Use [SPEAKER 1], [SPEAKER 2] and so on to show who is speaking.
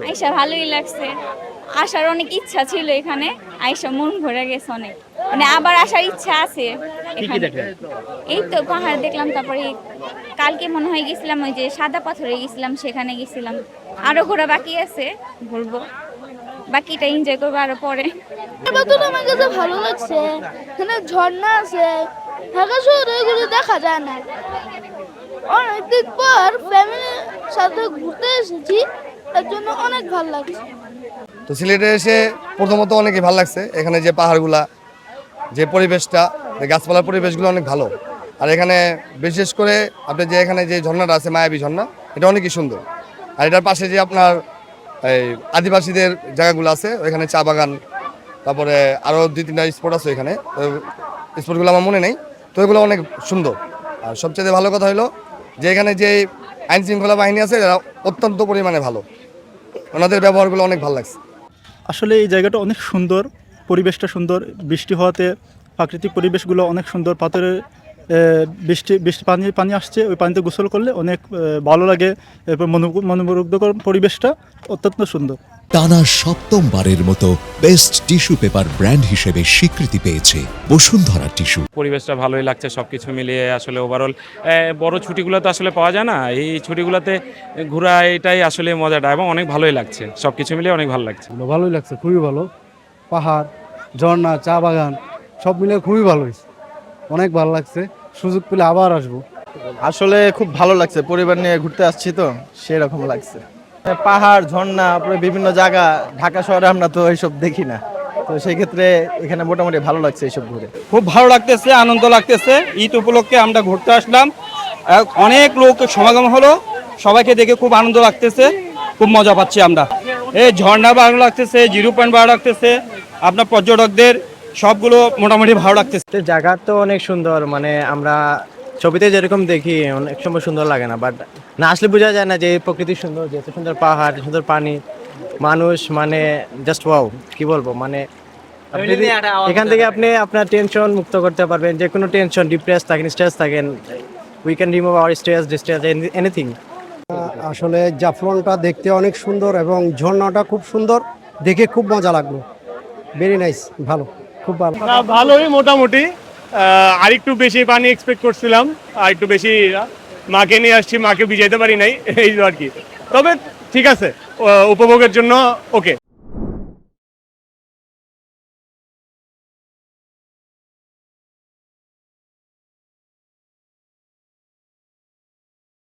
[SPEAKER 1] আইসা ভালোই লাগছে, আসার অনেক ইচ্ছা ছিল এখানে, আইসা মন ভরে গেছে অনেক, মানে আবার আসার ইচ্ছা আছে এখানে। এই তো পাহাড় দেখলাম, তারপরে কালকে মনে হয় গেছিলাম ওই যে সাদা পাথরে গেছিলাম, সেখানে গেছিলাম। আরো ঘোরা বাকি আছে, ঘুরবো, বাকিটা এনজয় করবো আরো পরে।
[SPEAKER 2] আমার কাছে ভালো লাগছে, এখানে ঝর্ণা আছে, ঢাকা শহরে এগুলো দেখা যায় না। অনেকদিন পর ফ্যামিলির সাথে ঘুরতে এসেছি, তার জন্য অনেক ভালো লাগছে।
[SPEAKER 3] তো সিলেটে এসে প্রথমত অনেকই ভালো লাগছে, এখানে যে পাহাড়গুলা, যে পরিবেশটা, গাছপালার পরিবেশগুলো অনেক ভালো। আর এখানে বিশেষ করে আপনি যে এখানে যে ঝর্ণাটা আছে, মায়াবী ঝর্ণা, এটা অনেকই সুন্দর। আর এটার পাশে যে আপনার এই আদিবাসীদের জায়গাগুলো আছে, ওইখানে চা বাগান, তারপরে আরও 2-3টা স্পট আছে এখানে, স্পটগুলো আমার মনে নেই, তো এগুলো অনেক সুন্দর। আর সবচেয়ে ভালো কথা হলো যে এখানে যে আইন শৃঙ্খলা বাহিনী আছে, এরা অত্যন্ত পরিমাণে ভালো, ওনাদের ব্যবহারগুলো অনেক ভালো লাগছে।
[SPEAKER 4] আসলে এই জায়গাটা অনেক সুন্দর, পরিবেশটা সুন্দর, বৃষ্টি হওয়াতে প্রাকৃতিক পরিবেশগুলো অনেক সুন্দর। পাথরের বৃষ্টি বৃষ্টি পানি পানি আসছে, ওই পানিতে গোসল করলে অনেক ভালো লাগে। এরপর মনোমুগ্ধকর পরিবেশটা অত্যন্ত সুন্দর।
[SPEAKER 5] টানা সপ্তমবারের মতো বেস্ট টিস্যু পেপার ব্র্যান্ড হিসেবে স্বীকৃতি পেয়েছে বসুন্ধরা টিস্যু।
[SPEAKER 6] পরিবেশটা ভালোই লাগছে, সব কিছু মিলিয়ে আসলে ওভারঅল বড় ছুটিগুলো তো আসলে পাওয়া যায় না, এই ছুটিগুলোতে ঘোরা এটাই আসলে মজাটা, এবং অনেক ভালোই লাগছে, সব কিছু মিলিয়ে অনেক ভালো লাগছে।
[SPEAKER 7] ভালোই লাগছে, খুবই ভালো। পাহাড়, ঝর্ণা, চা বাগান সব মিলে খুবই ভালো হয়েছে, অনেক ভালো লাগছে। সুযোগ পেলে আবার আসবো।
[SPEAKER 8] আসলে খুব ভালো লাগছে, পরিবার নিয়ে ঘুরতে আসছি তো সেরকম লাগছে। পাহাড়, ঝর্ণা, বিভিন্ন জায়গা, ঢাকা শহরে আমরা তো এইসব দেখি না, তো সেই ক্ষেত্রে এখানে মোটামুটি ভালো লাগছে এইসব ঘুরে।
[SPEAKER 9] খুব ভালো লাগতেছে, আনন্দ লাগতেছে। ঈদ উপলক্ষে আমরা ঘুরতে আসলাম, অনেক লোক সমাগম হলো, সবাইকে দেখে খুব আনন্দ লাগতেছে, খুব মজা পাচ্ছি আমরা। এই ঝর্ণা ভালো লাগতেছে, জিরো পয়েন্ট ভালো লাগতেছে, আপনার পর্যটকদের সবগুলো মোটামুটি ভালো লাগতেছে।
[SPEAKER 8] জায়গা তো অনেক সুন্দর, মানে আমরা ছবিতে যেরকম দেখি অনেক সময় সুন্দর লাগে না, বাট না আসলে বোঝা যায় না যে প্রকৃতি সুন্দর, যে এত সুন্দর পাহাড়, সুন্দর পানি, মানুষ, মানে জাস্ট ওয়াও, কি বলবো। মানে এখান থেকে আপনি আপনার টেনশন মুক্ত করতে পারবেন, যে কোনো টেনশন, ডিপ্রেস থাকেন, স্ট্রেস থাকেন, we can remove our stress, distress, anything.
[SPEAKER 7] আসলে জাফলনটা দেখতে অনেক সুন্দর এবং ঝর্ণাটা খুব সুন্দর, দেখে খুব মজা লাগলো। ভেরি নাইস, ভালো, খুব ভালো।
[SPEAKER 9] ভালোই মোটামুটি, আর একটু বেশি পানি এক্সপেক্ট করছিলাম, আর একটু বেশি মাকে নিয়ে আসছি, মাকে ভিজাইতে পারি নাই, এই আর কি। তবে ঠিক আছে, উপভোগের জন্য ওকে।